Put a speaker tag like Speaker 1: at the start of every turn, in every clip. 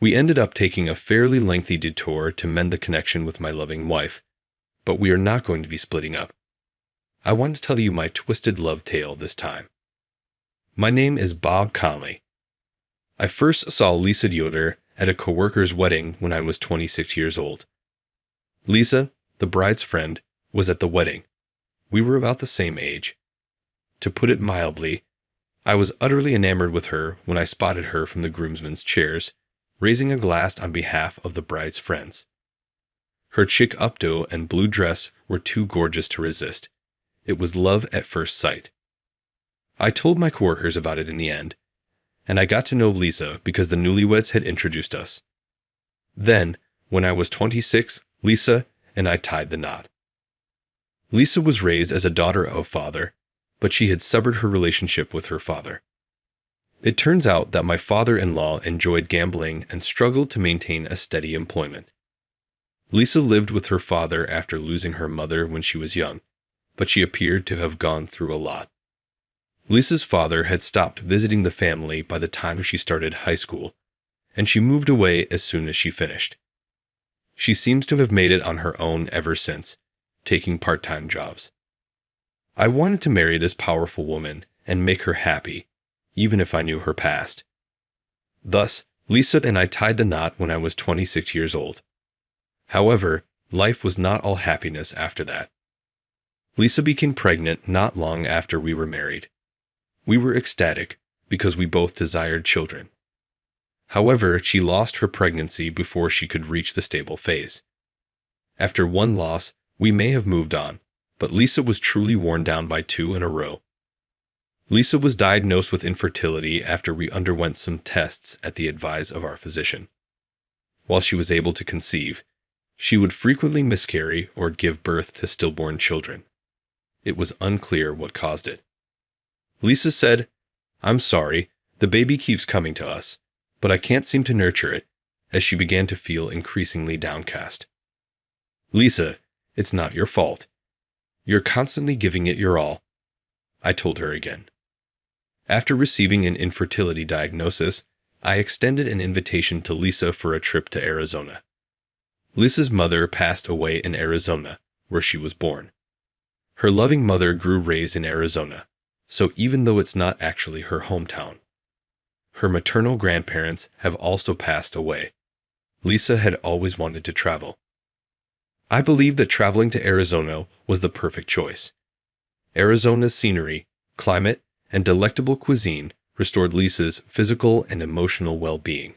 Speaker 1: We ended up taking a fairly lengthy detour to mend the connection with my loving wife, but we are not going to be splitting up. I want to tell you my twisted love tale this time. My name is Bob Conley. I first saw Lisa Yoder at a coworker's wedding when I was 26 years old. Lisa, the bride's friend, was at the wedding. We were about the same age. To put it mildly, I was utterly enamored with her when I spotted her from the groomsmen's chairs, raising a glass on behalf of the bride's friends. Her chic updo and blue dress were too gorgeous to resist. It was love at first sight. I told my coworkers about it in the end, and I got to know Lisa because the newlyweds had introduced us. Then, when I was 26, Lisa and I tied the knot. Lisa was raised as a daughter of a father, but she had severed her relationship with her father. It turns out that my father-in-law enjoyed gambling and struggled to maintain a steady employment. Lisa lived with her father after losing her mother when she was young, but she appeared to have gone through a lot. Lisa's father had stopped visiting the family by the time she started high school, and she moved away as soon as she finished. She seems to have made it on her own ever since, taking part-time jobs. I wanted to marry this powerful woman and make her happy, even if I knew her past. Thus, Lisa and I tied the knot when I was 26 years old. However, life was not all happiness after that. Lisa became pregnant not long after we were married. We were ecstatic because we both desired children. However, she lost her pregnancy before she could reach the stable phase. After one loss, we may have moved on, but Lisa was truly worn down by two in a row. Lisa was diagnosed with infertility after we underwent some tests at the advice of our physician. While she was able to conceive, she would frequently miscarry or give birth to stillborn children. It was unclear what caused it. Lisa said, "I'm sorry, the baby keeps coming to us, but I can't seem to nurture it," as she began to feel increasingly downcast. "Lisa, it's not your fault. You're constantly giving it your all," I told her again. After receiving an infertility diagnosis, I extended an invitation to Lisa for a trip to Arizona. Lisa's mother passed away in Arizona, where she was born. Her loving mother grew raised in Arizona, so even though it's not actually her hometown. Her maternal grandparents have also passed away. Lisa had always wanted to travel. I believe that traveling to Arizona was the perfect choice. Arizona's scenery, climate, and delectable cuisine restored Lisa's physical and emotional well-being.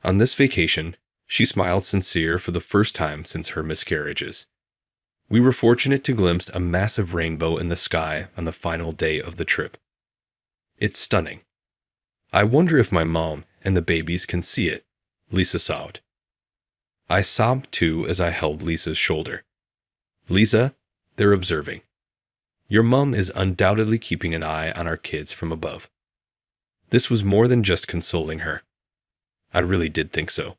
Speaker 1: On this vacation, she smiled sincere for the first time since her miscarriages. We were fortunate to glimpse a massive rainbow in the sky on the final day of the trip. It's stunning. I wonder if my mom and the babies can see it, Lisa sobbed. I sobbed too as I held Lisa's shoulder. Lisa, they're observing. Your mom is undoubtedly keeping an eye on our kids from above. This was more than just consoling her. I really did think so.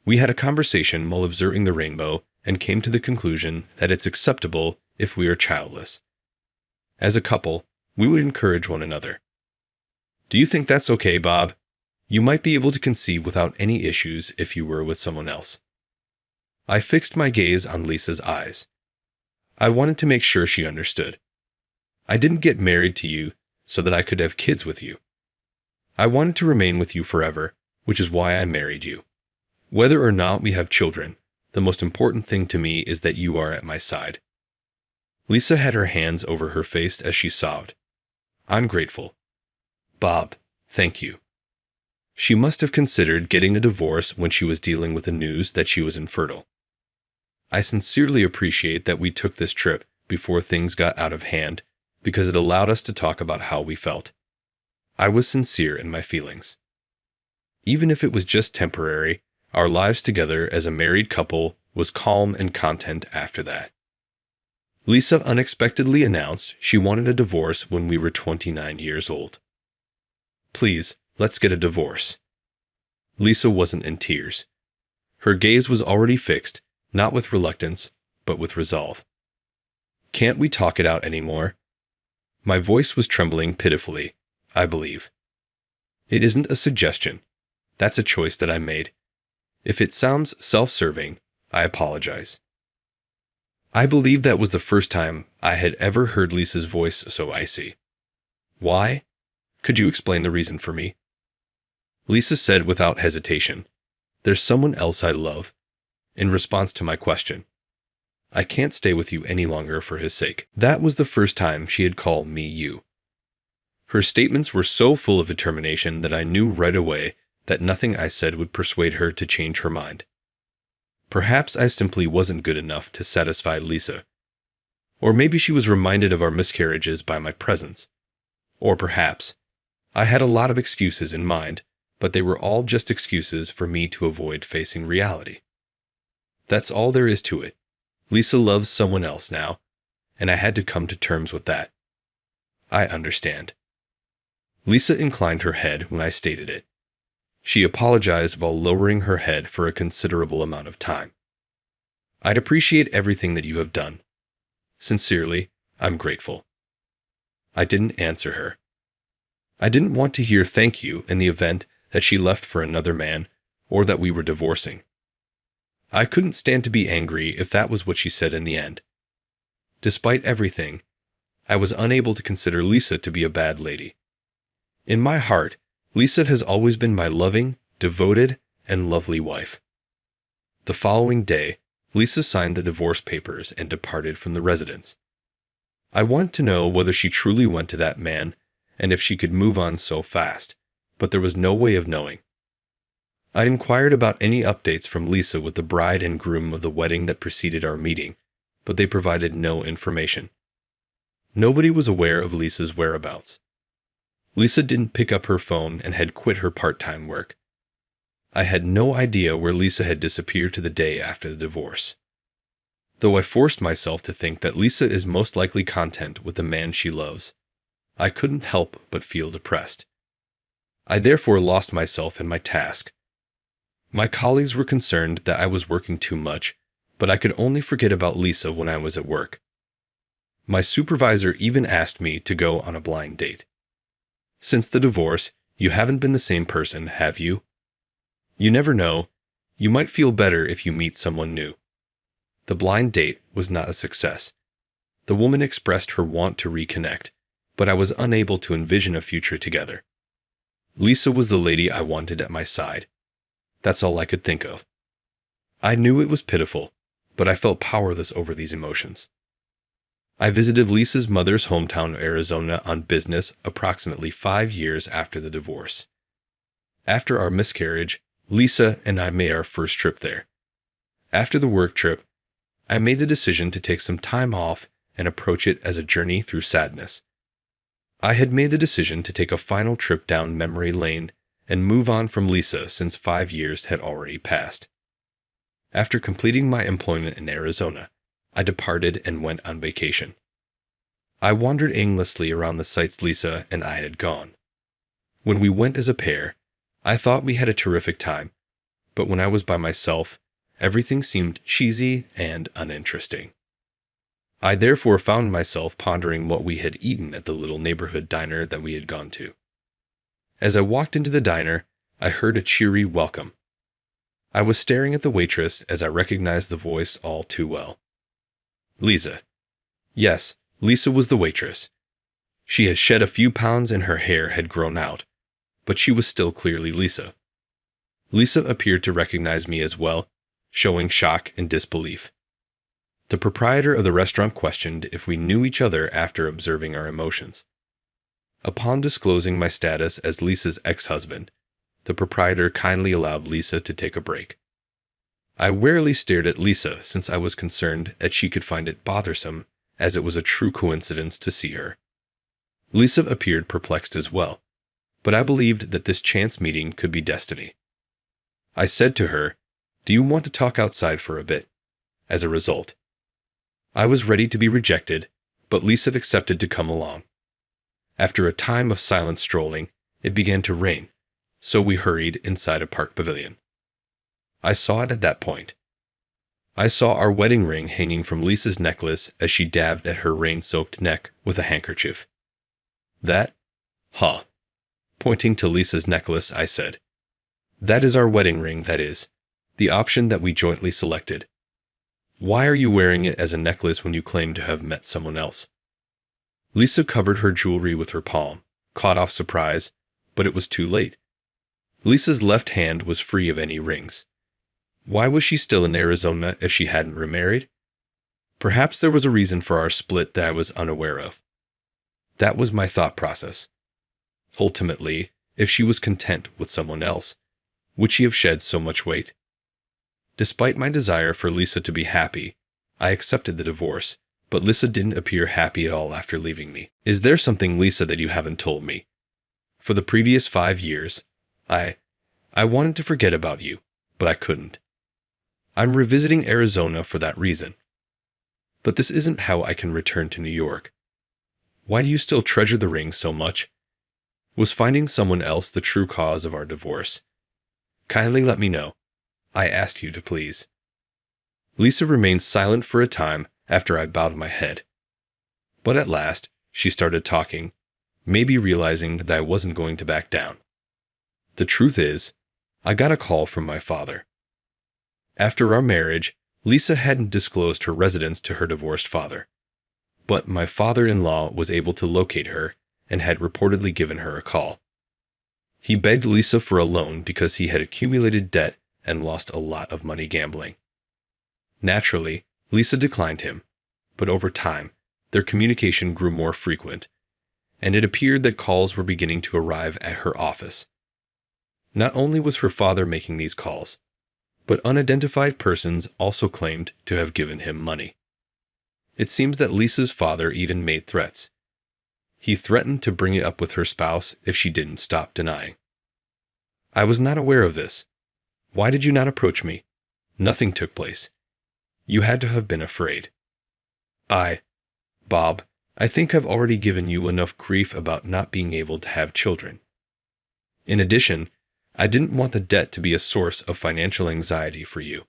Speaker 1: We had a conversation while observing the rainbow and came to the conclusion that it's acceptable if we are childless. As a couple, we would encourage one another. Do you think that's okay, Bob? You might be able to conceive without any issues if you were with someone else. I fixed my gaze on Lisa's eyes. I wanted to make sure she understood. I didn't get married to you so that I could have kids with you. I wanted to remain with you forever, which is why I married you. Whether or not we have children, the most important thing to me is that you are at my side. Lisa had her hands over her face as she sobbed. I'm grateful. Bob, thank you. She must have considered getting a divorce when she was dealing with the news that she was infertile. I sincerely appreciate that we took this trip before things got out of hand because it allowed us to talk about how we felt. I was sincere in my feelings. Even if it was just temporary, our lives together as a married couple was calm and content after that. Lisa unexpectedly announced she wanted a divorce when we were 29 years old. Please, let's get a divorce. Lisa wasn't in tears. Her gaze was already fixed, not with reluctance, but with resolve. Can't we talk it out anymore? My voice was trembling pitifully, I believe. It isn't a suggestion. That's a choice that I made. If it sounds self-serving, I apologize. I believe that was the first time I had ever heard Lisa's voice so icy. Why? Could you explain the reason for me? Lisa said without hesitation, "There's someone else I love." In response to my question, "I can't stay with you any longer for his sake." That was the first time she had called me you. Her statements were so full of determination that I knew right away that nothing I said would persuade her to change her mind. Perhaps I simply wasn't good enough to satisfy Lisa. Or maybe she was reminded of our miscarriages by my presence. Or perhaps I had a lot of excuses in mind, but they were all just excuses for me to avoid facing reality. That's all there is to it. Lisa loves someone else now, and I had to come to terms with that. I understand. Lisa inclined her head when I stated it. She apologized while lowering her head for a considerable amount of time. "I'd appreciate everything that you have done. Sincerely, I'm grateful." I didn't answer her. I didn't want to hear thank you in the event that she left for another man or that we were divorcing. I couldn't stand to be angry if that was what she said in the end. Despite everything, I was unable to consider Lisa to be a bad lady. In my heart, Lisa has always been my loving, devoted, and lovely wife. The following day, Lisa signed the divorce papers and departed from the residence. I wanted to know whether she truly went to that man and if she could move on so fast, but there was no way of knowing. I inquired about any updates from Lisa with the bride and groom of the wedding that preceded our meeting, but they provided no information. Nobody was aware of Lisa's whereabouts. Lisa didn't pick up her phone and had quit her part-time work. I had no idea where Lisa had disappeared to the day after the divorce. Though I forced myself to think that Lisa is most likely content with the man she loves, I couldn't help but feel depressed. I therefore lost myself in my task. My colleagues were concerned that I was working too much, but I could only forget about Lisa when I was at work. My supervisor even asked me to go on a blind date. "Since the divorce, you haven't been the same person, have you? You never know. You might feel better if you meet someone new." The blind date was not a success. The woman expressed her want to reconnect, but I was unable to envision a future together. Lisa was the lady I wanted at my side. That's all I could think of. I knew it was pitiful, but I felt powerless over these emotions. I visited Lisa's mother's hometown of Arizona on business approximately 5 years after the divorce. After our miscarriage, Lisa and I made our first trip there. After the work trip, I made the decision to take some time off and approach it as a journey through sadness. I had made the decision to take a final trip down memory lane and move on from Lisa since 5 years had already passed. After completing my employment in Arizona, I departed and went on vacation. I wandered aimlessly around the sites Lisa and I had gone. When we went as a pair, I thought we had a terrific time, but when I was by myself, everything seemed cheesy and uninteresting. I therefore found myself pondering what we had eaten at the little neighborhood diner that we had gone to. As I walked into the diner, I heard a cheery welcome. I was staring at the waitress as I recognized the voice all too well. Lisa. Yes, Lisa was the waitress. She had shed a few pounds and her hair had grown out, but she was still clearly Lisa. Lisa appeared to recognize me as well, showing shock and disbelief. The proprietor of the restaurant questioned if we knew each other after observing our emotions. Upon disclosing my status as Lisa's ex-husband, the proprietor kindly allowed Lisa to take a break. I warily stared at Lisa since I was concerned that she could find it bothersome, as it was a true coincidence to see her. Lisa appeared perplexed as well, but I believed that this chance meeting could be destiny. I said to her, "Do you want to talk outside for a bit?" As a result, I was ready to be rejected, but Lisa accepted to come along. After a time of silent strolling, it began to rain, so we hurried inside a park pavilion. I saw it at that point. I saw our wedding ring hanging from Lisa's necklace as she dabbed at her rain-soaked neck with a handkerchief. That? Huh. Pointing to Lisa's necklace, I said, That is our wedding ring, that is. The option that we jointly selected. Why are you wearing it as a necklace when you claim to have met someone else? Lisa covered her jewelry with her palm, caught off surprise, but it was too late. Lisa's left hand was free of any rings. Why was she still in Arizona if she hadn't remarried? Perhaps there was a reason for our split that I was unaware of. That was my thought process. Ultimately, if she was content with someone else, would she have shed so much weight? Despite my desire for Lisa to be happy, I accepted the divorce, but Lisa didn't appear happy at all after leaving me. Is there something, Lisa, that you haven't told me? For the previous 5 years, I wanted to forget about you, but I couldn't. I'm revisiting Arizona for that reason. But this isn't how I can return to New York. Why do you still treasure the ring so much? Was finding someone else the true cause of our divorce? Kindly let me know. I ask you to please. Lisa remained silent for a time after I bowed my head. But at last, she started talking, maybe realizing that I wasn't going to back down. The truth is, I got a call from my father. After our marriage, Lisa hadn't disclosed her residence to her divorced father. But my father-in-law was able to locate her and had reportedly given her a call. He begged Lisa for a loan because he had accumulated debt and lost a lot of money gambling. Naturally, Lisa declined him, but over time, their communication grew more frequent, and it appeared that calls were beginning to arrive at her office. Not only was her father making these calls, but unidentified persons also claimed to have given him money. It seems that Lisa's father even made threats. He threatened to bring it up with her spouse if she didn't stop denying. I was not aware of this. Why did you not approach me? Nothing took place. You had to have been afraid. Bob, I think I've already given you enough grief about not being able to have children. In addition, I didn't want the debt to be a source of financial anxiety for you.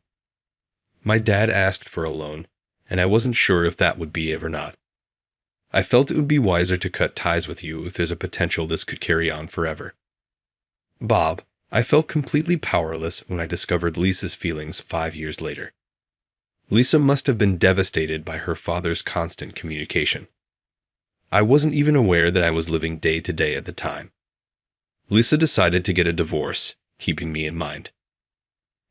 Speaker 1: My dad asked for a loan, and I wasn't sure if that would be it or not. I felt it would be wiser to cut ties with you if there's a potential this could carry on forever. Bob, I felt completely powerless when I discovered Lisa's feelings 5 years later. Lisa must have been devastated by her father's constant communication. I wasn't even aware that I was living day to day at the time. Lisa decided to get a divorce, keeping me in mind.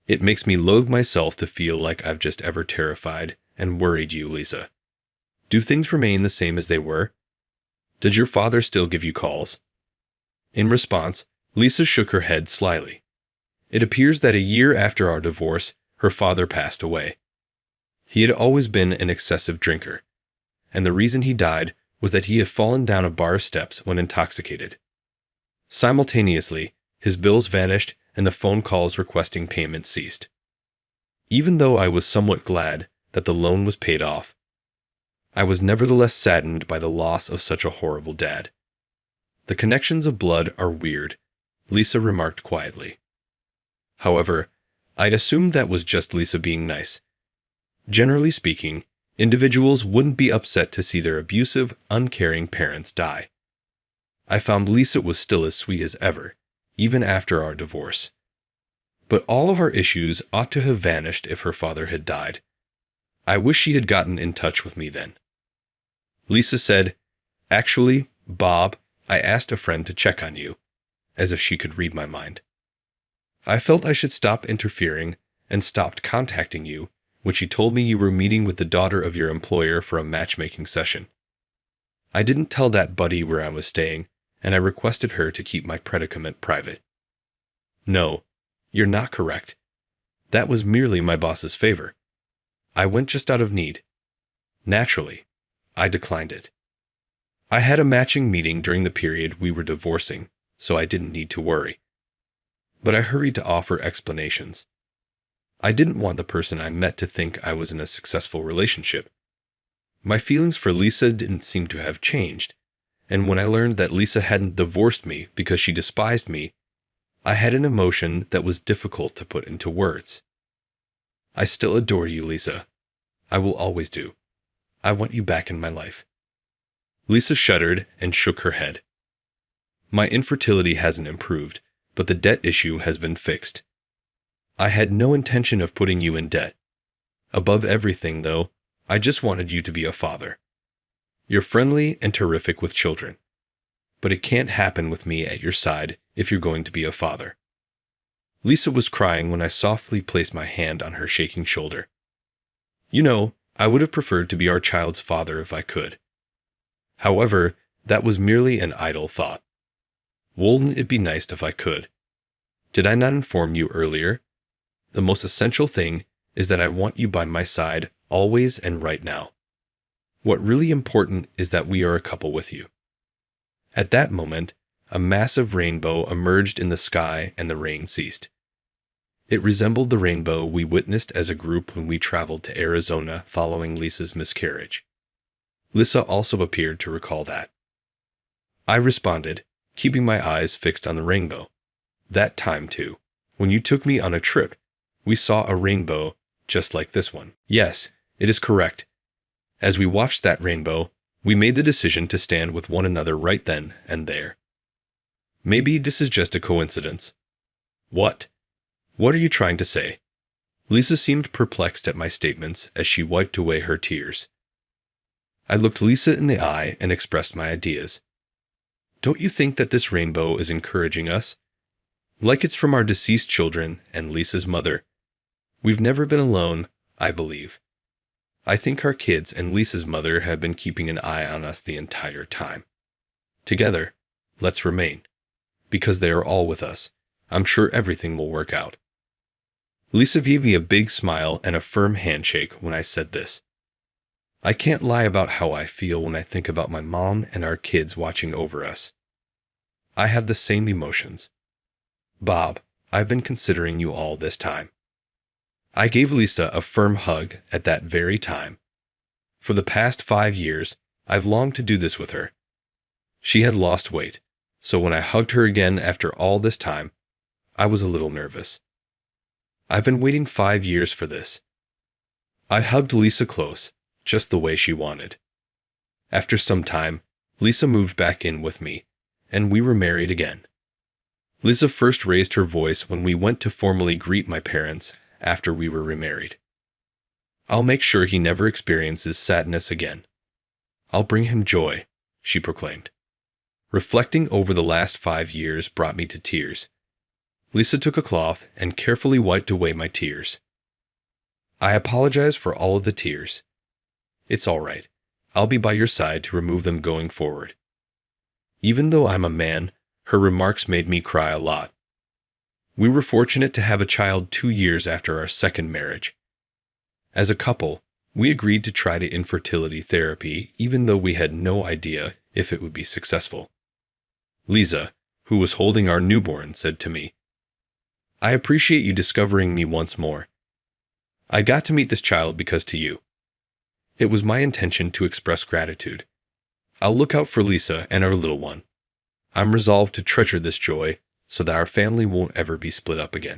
Speaker 1: It makes me loathe myself to feel like I've just ever terrified and worried you, Lisa. Do things remain the same as they were? Did your father still give you calls? In response, Lisa shook her head slyly. It appears that a year after our divorce, her father passed away. He had always been an excessive drinker, and the reason he died was that he had fallen down a bar steps when intoxicated. Simultaneously, his bills vanished and the phone calls requesting payment ceased. Even though I was somewhat glad that the loan was paid off, I was nevertheless saddened by the loss of such a horrible dad. The connections of blood are weird, Lisa remarked quietly. However, I assumed that was just Lisa being nice. Generally speaking, individuals wouldn't be upset to see their abusive, uncaring parents die. I found Lisa was still as sweet as ever, even after our divorce. But all of our issues ought to have vanished if her father had died. I wish she had gotten in touch with me then. Lisa said, "Actually, Bob, I asked a friend to check on you," as if she could read my mind. I felt I should stop interfering and stopped contacting you when she told me you were meeting with the daughter of your employer for a matchmaking session. I didn't tell that buddy where I was staying, and I requested her to keep my predicament private. No, you're not correct. That was merely my boss's favor. I went just out of need. Naturally, I declined it. I had a matching meeting during the period we were divorcing, so I didn't need to worry. But I hurried to offer explanations. I didn't want the person I met to think I was in a successful relationship. My feelings for Lisa didn't seem to have changed, and when I learned that Lisa hadn't divorced me because she despised me, I had an emotion that was difficult to put into words. I still adore you, Lisa. I will always do. I want you back in my life. Lisa shuddered and shook her head. My infertility hasn't improved, but the debt issue has been fixed. I had no intention of putting you in debt. Above everything, though, I just wanted you to be a father. You're friendly and terrific with children, but it can't happen with me at your side if you're going to be a father." Lisa was crying when I softly placed my hand on her shaking shoulder. "You know, I would have preferred to be our child's father if I could. However, that was merely an idle thought. Wouldn't it be nice if I could? Did I not inform you earlier? The most essential thing is that I want you by my side always and right now. What really important is that we are a couple with you." At that moment, a massive rainbow emerged in the sky and the rain ceased. It resembled the rainbow we witnessed as a group when we traveled to Arizona following Lisa's miscarriage. Lisa also appeared to recall that. I responded, keeping my eyes fixed on the rainbow. "That time, too, when you took me on a trip, we saw a rainbow just like this one." "Yes, it is correct. As we watched that rainbow, we made the decision to stand with one another right then and there. Maybe this is just a coincidence." "What? What are you trying to say?" Lisa seemed perplexed at my statements as she wiped away her tears. I looked Lisa in the eye and expressed my ideas. "Don't you think that this rainbow is encouraging us? Like it's from our deceased children and Lisa's mother. We've never been alone, I believe. I think our kids and Lisa's mother have been keeping an eye on us the entire time. Together, let's remain. Because they are all with us, I'm sure everything will work out." Lisa gave me a big smile and a firm handshake when I said this. I can't lie about how I feel when I think about my mom and our kids watching over us. I have the same emotions. "Bob, I've been considering you all this time." I gave Lisa a firm hug at that very time. For the past 5 years, I've longed to do this with her. She had lost weight, so when I hugged her again after all this time, I was a little nervous. I've been waiting 5 years for this. I hugged Lisa close, just the way she wanted. After some time, Lisa moved back in with me, and we were married again. Lisa first raised her voice when we went to formally greet my parents after we were remarried. "I'll make sure he never experiences sadness again. I'll bring him joy," she proclaimed. Reflecting over the last 5 years brought me to tears. Lisa took a cloth and carefully wiped away my tears. "I apologize for all of the tears. It's all right. I'll be by your side to remove them going forward." Even though I'm a man, her remarks made me cry a lot. We were fortunate to have a child 2 years after our second marriage. As a couple, we agreed to try the infertility therapy even though we had no idea if it would be successful. Lisa, who was holding our newborn, said to me, "I appreciate you discovering me once more. I got to meet this child because to you. It was my intention to express gratitude. I'll look out for Lisa and our little one. I'm resolved to treasure this joy so that our family won't ever be split up again."